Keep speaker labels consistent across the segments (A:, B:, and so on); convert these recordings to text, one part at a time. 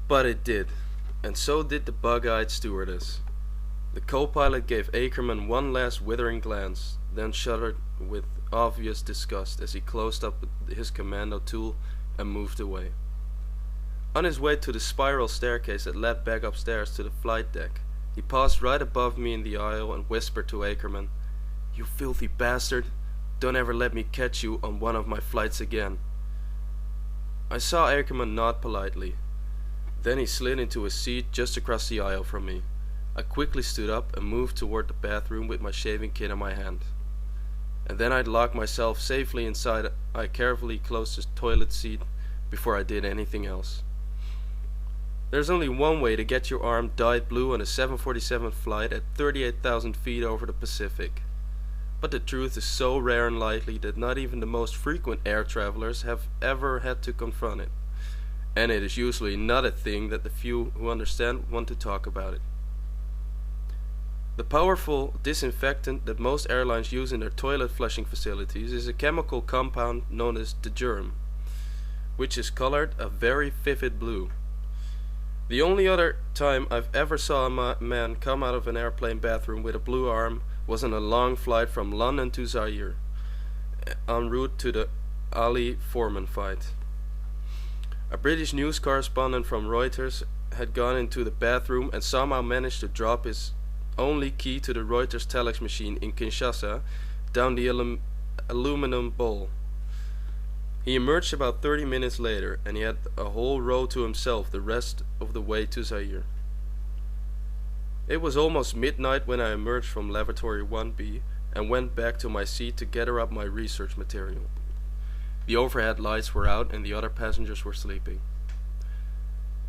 A: But it did, and so did the bug-eyed stewardess. The co-pilot gave Ackerman one last withering glance, then shuddered with obvious disgust as he closed up his commando tool and moved away. On his way to the spiral staircase that led back upstairs to the flight deck, he paused right above me in the aisle and whispered to Ackerman, "You filthy bastard, don't ever let me catch you on one of my flights again." I saw Ackerman nod politely. Then he slid into a seat just across the aisle from me. I quickly stood up and moved toward the bathroom with my shaving kit in my hand. And then I'd locked myself safely inside. I carefully closed the toilet seat before I did anything else. There's only one way to get your arm dyed blue on a 747 flight at 38,000 feet over the Pacific. But the truth is so rare and likely that not even the most frequent air travelers have ever had to confront it. And it is usually not a thing that the few who understand want to talk about it. The powerful disinfectant that most airlines use in their toilet flushing facilities is a chemical compound known as the germ, which is colored a very vivid blue. The only other time I've ever saw a man come out of an airplane bathroom with a blue arm was on a long flight from London to Zaire, en route to the Ali Foreman fight. A British news correspondent from Reuters had gone into the bathroom and somehow managed to drop his only key to the Reuters telex machine in Kinshasa down the aluminum bowl. He emerged about 30 minutes later, and he had a whole row to himself the rest of the way to Zaire. It was almost midnight when I emerged from Lavatory 1B and went back to my seat to gather up my research material. The overhead lights were out and the other passengers were sleeping.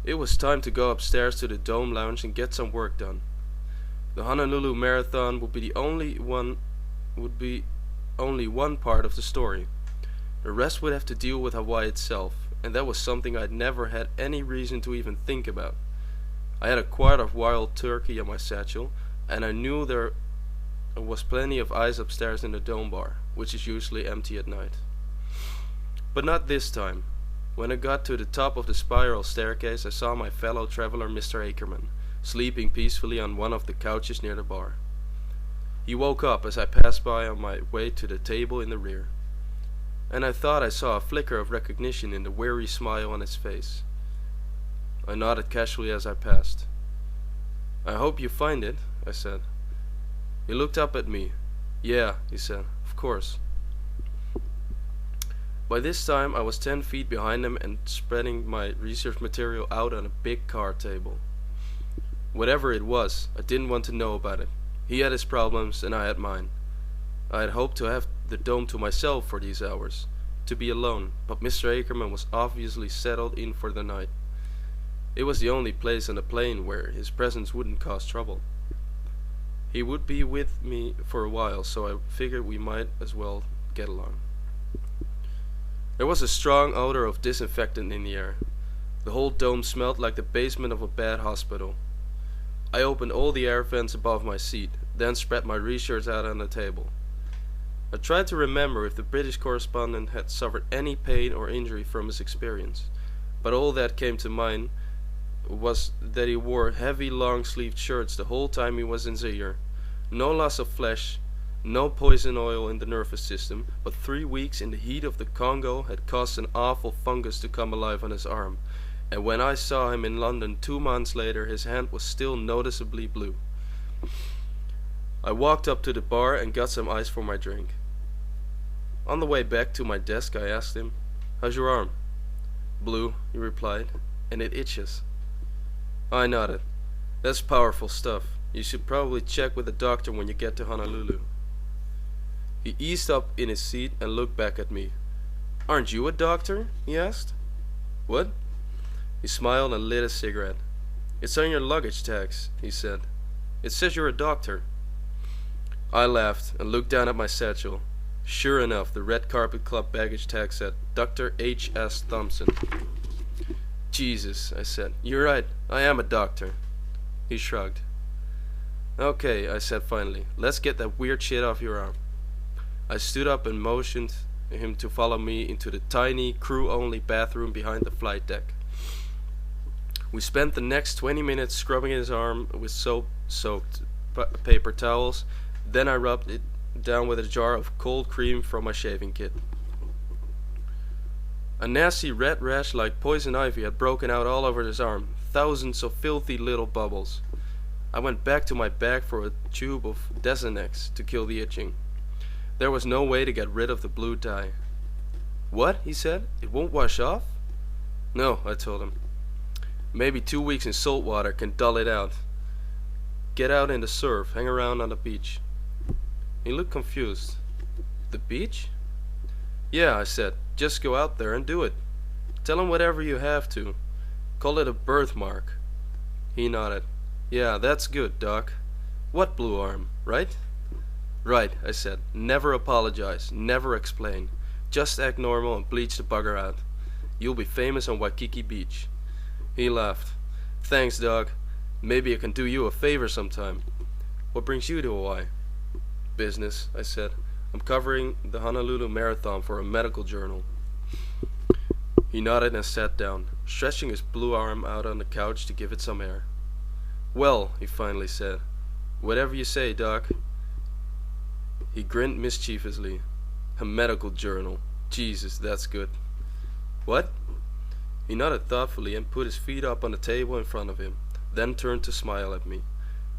A: It was time to go upstairs to the Dome Lounge and get some work done. The Honolulu Marathon would be only one part of the story. The rest would have to deal with Hawaii itself, and that was something I'd never had any reason to even think about. I had a quart of wild turkey in my satchel, and I knew there was plenty of ice upstairs in the Dome Bar, which is usually empty at night. But not this time. When I got to the top of the spiral staircase, I saw my fellow traveler Mr. Ackerman, sleeping peacefully on one of the couches near the bar. He woke up as I passed by on my way to the table in the rear, and I thought I saw a flicker of recognition in the weary smile on his face. I nodded casually as I passed. "I hope you find it," I said. He looked up at me. "Yeah," he said, "of course." By this time I was 10 feet behind him and spreading my research material out on a big card table. Whatever it was, I didn't want to know about it. He had his problems and I had mine. I had hoped to have the dome to myself for these hours, to be alone, but Mr. Ackerman was obviously settled in for the night. It was the only place on the plane where his presence wouldn't cause trouble. He would be with me for a while, so I figured we might as well get along. There was a strong odor of disinfectant in the air. The whole dome smelled like the basement of a bad hospital. I opened all the air vents above my seat, then spread my research out on the table. I tried to remember if the British correspondent had suffered any pain or injury from his experience, but all that came to mind was that he wore heavy long-sleeved shirts the whole time he was in Zaire. No loss of flesh, no poison oil in the nervous system, but 3 weeks in the heat of the Congo had caused an awful fungus to come alive on his arm, and when I saw him in London 2 months later, his hand was still noticeably blue. I walked up to the bar and got some ice for my drink. On the way back to my desk, I asked him, "How's your arm?" "Blue," he replied, "and it itches." I nodded. "That's powerful stuff. You should probably check with a doctor when you get to Honolulu." He eased up in his seat and looked back at me. "Aren't you a doctor?" he asked. "What?" He smiled and lit a cigarette. "It's on your luggage tags," he said. "It says you're a doctor." I laughed and looked down at my satchel. Sure enough, the Red Carpet Club baggage tag said, "Dr. H.S. Thompson." "Jesus," I said. "You're right, I am a doctor." He shrugged. "Okay," I said finally, "let's get that weird shit off your arm." I stood up and motioned him to follow me into the tiny, crew-only bathroom behind the flight deck. We spent the next 20 minutes scrubbing his arm with soap-soaked paper towels. Then I rubbed it down with a jar of cold cream from my shaving kit. A nasty red rash like poison ivy had broken out all over his arm, thousands of filthy little bubbles. I went back to my bag for a tube of Desenex to kill the itching. There was no way to get rid of the blue dye. "What?" he said. "It won't wash off?" "No," I told him. "Maybe 2 weeks in salt water can dull it out. Get out in the surf, hang around on the beach." He looked confused. "The beach?" "Yeah," I said. "Just go out there and do it. Tell him whatever you have to. Call it a birthmark." He nodded. "Yeah, that's good, Doc. What blue arm, right?" "Right," I said. "Never apologize, never explain. Just act normal and bleach the bugger out. You'll be famous on Waikiki Beach." He laughed. "Thanks, Doc. Maybe I can do you a favor sometime." "What brings you to Hawaii?" "Business," I said. "I'm covering the Honolulu Marathon for a medical journal." He nodded and sat down, stretching his blue arm out on the couch to give it some air. "Well," he finally said, "whatever you say, Doc." He grinned mischievously. "A medical journal. Jesus, that's good." "What?" He nodded thoughtfully and put his feet up on the table in front of him, then turned to smile at me.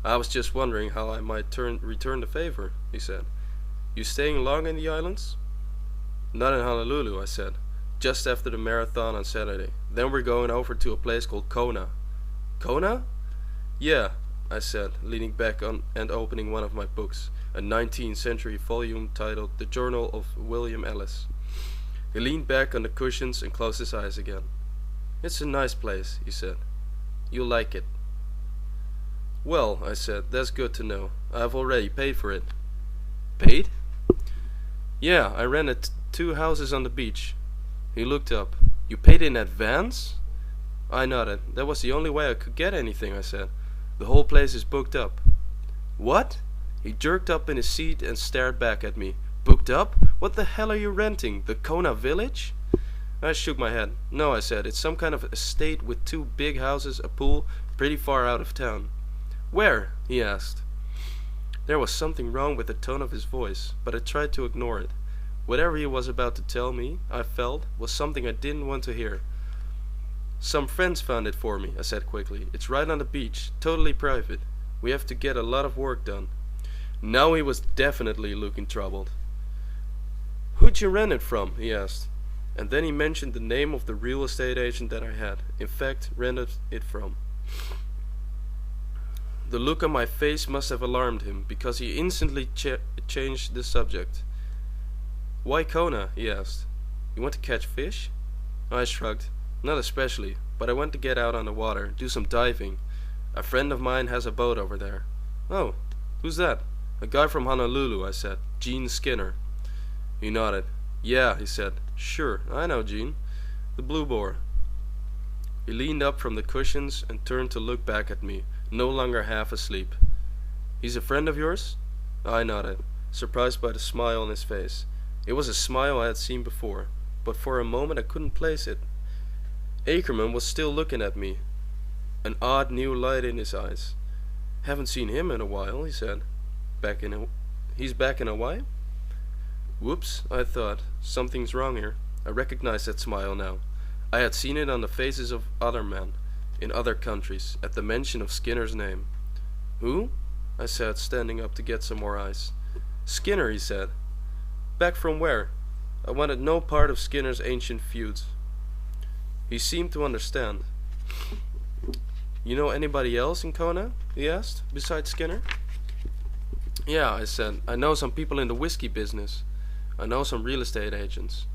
A: "I was just wondering how I might return the favor," he said. "You staying long in the islands?" "Not in Honolulu," I said. "Just after the marathon on Saturday. Then we're going over to a place called Kona." "Kona?" "Yeah," I said, leaning back on and opening one of my books, a 19th century volume titled The Journal of William Ellis. He leaned back on the cushions and closed his eyes again. "It's a nice place," he said. "You'll like it." "Well," I said, "that's good to know. I've already paid for it." "Paid?" "Yeah, I rented 2 houses on the beach." He looked up. "You paid in advance?" I nodded. "That was the only way I could get anything," I said. "The whole place is booked up." "What?" He jerked up in his seat and stared back at me. "Booked up? What the hell are you renting? The Kona village?" I shook my head. "No," I said. "It's some kind of estate with 2 big houses, a pool, pretty far out of town." "Where?" he asked. There was something wrong with the tone of his voice, but I tried to ignore it. Whatever he was about to tell me, I felt, was something I didn't want to hear. "Some friends found it for me," I said quickly. "It's right on the beach, totally private. We have to get a lot of work done." Now he was definitely looking troubled. "Who'd you rent it from?" he asked. And then he mentioned the name of the real estate agent that I had, in fact, rented it from. The look on my face must have alarmed him, because he instantly changed the subject. "Why Kona?" he asked. "You want to catch fish?" I shrugged. "Not especially, but I want to get out on the water, do some diving. A friend of mine has a boat over there." "Oh, who's that?" "A guy from Honolulu," I said. "Gene Skinner." He nodded. "Yeah," he said. "Sure, I know Gene. The Blue Boar." He leaned up from the cushions and turned to look back at me, no longer half asleep. "He's a friend of yours?" I nodded, surprised by the smile on his face. It was a smile I had seen before, but for a moment I couldn't place it. Ackerman was still looking at me, an odd new light in his eyes. "Haven't seen him in a while," he said. He's back in Hawaii?" Whoops, I thought. Something's wrong here. I recognized that smile now. I had seen it on the faces of other men, in other countries, at the mention of Skinner's name. "Who?" I said, standing up to get some more ice. "Skinner," he said. "Back from where?" I wanted no part of Skinner's ancient feuds. He seemed to understand. "You know anybody else in Kona?" he asked, "besides Skinner?" "Yeah," I said. "I know some people in the whiskey business. I know some real estate agents."